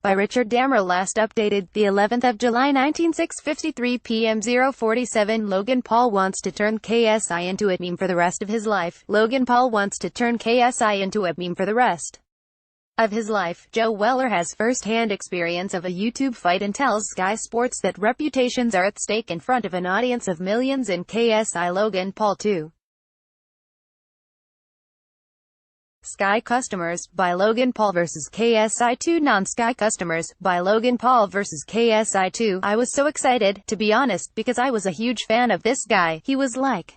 By Richard Damerell Last Updated, the 11th of July 6:53 p.m. 047. Logan Paul wants to turn KSI into a meme for the rest of his life. Logan Paul wants to turn KSI into a meme for the rest of his life. Joe Weller has first-hand experience of a YouTube fight and tells Sky Sports that reputations are at stake in front of an audience of millions in KSI. Logan Paul 2. Sky Customers, by Logan Paul vs. KSI 2. Non-Sky Customers, by Logan Paul vs. KSI 2. I was so excited, to be honest, because I was a huge fan of this guy. He was like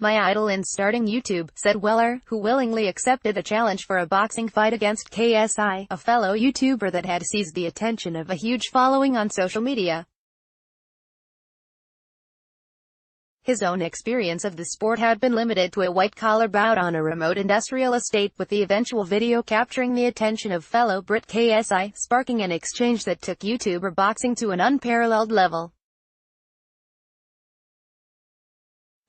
my idol in starting YouTube, said Weller, who willingly accepted a challenge for a boxing fight against KSI, a fellow YouTuber that had seized the attention of a huge following on social media. His own experience of the sport had been limited to a white-collar bout on a remote industrial estate, with the eventual video capturing the attention of fellow Brit KSI, sparking an exchange that took YouTuber boxing to an unparalleled level.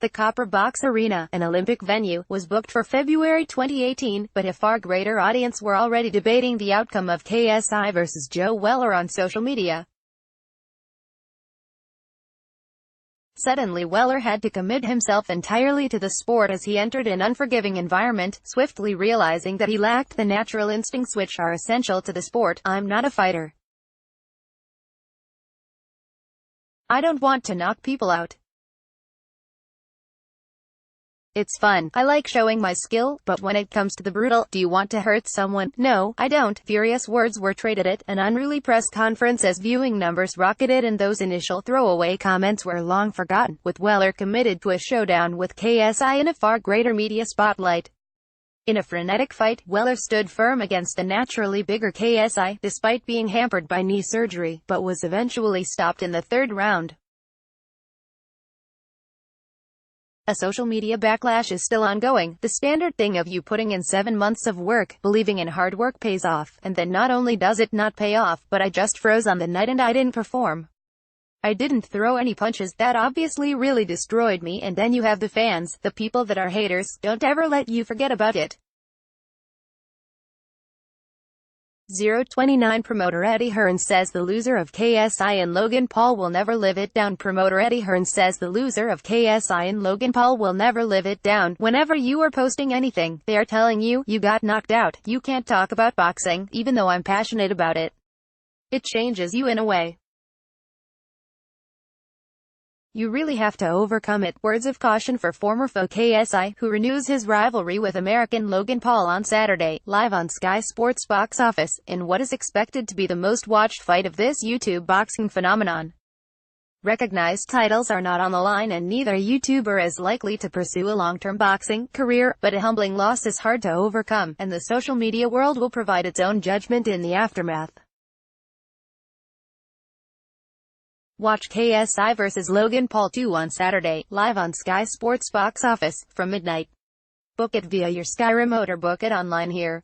The Copper Box Arena, an Olympic venue, was booked for February 2018, but a far greater audience were already debating the outcome of KSI vs. Joe Weller on social media. Suddenly Weller had to commit himself entirely to the sport as he entered an unforgiving environment, swiftly realizing that he lacked the natural instincts which are essential to the sport. I'm not a fighter. I don't want to knock people out. It's fun. I like showing my skill, but when it comes to the brutal, do you want to hurt someone? No, I don't. Furious words were traded at an unruly press conference as viewing numbers rocketed, and those initial throwaway comments were long forgotten, with Weller committed to a showdown with KSI in a far greater media spotlight. In a frenetic fight, Weller stood firm against the naturally bigger KSI, despite being hampered by knee surgery, but was eventually stopped in the third round. A social media backlash is still ongoing. The standard thing of you putting in 7 months of work, believing in hard work pays off, and then not only does it not pay off, but I just froze on the night and I didn't perform. I didn't throw any punches. That obviously really destroyed me. And then you have the fans, the people that are haters. Don't ever let you forget about it. 029. Promoter Eddie Hearn says the loser of KSI and Logan Paul will never live it down. Promoter Eddie Hearn says the loser of KSI and Logan Paul will never live it down. Whenever you are posting anything, they are telling you, you got knocked out. You can't talk about boxing, even though I'm passionate about it. It changes you in a way. You really have to overcome it. Words of caution for former foe KSI, who renews his rivalry with American Logan Paul on Saturday, live on Sky Sports box office, in what is expected to be the most watched fight of this YouTube boxing phenomenon. Recognized titles are not on the line, and neither YouTuber is likely to pursue a long-term boxing career, but a humbling loss is hard to overcome, and the social media world will provide its own judgment in the aftermath. Watch KSI vs. Logan Paul 2 on Saturday, live on Sky Sports box office, from midnight. Book it via your Sky remote or book it online here.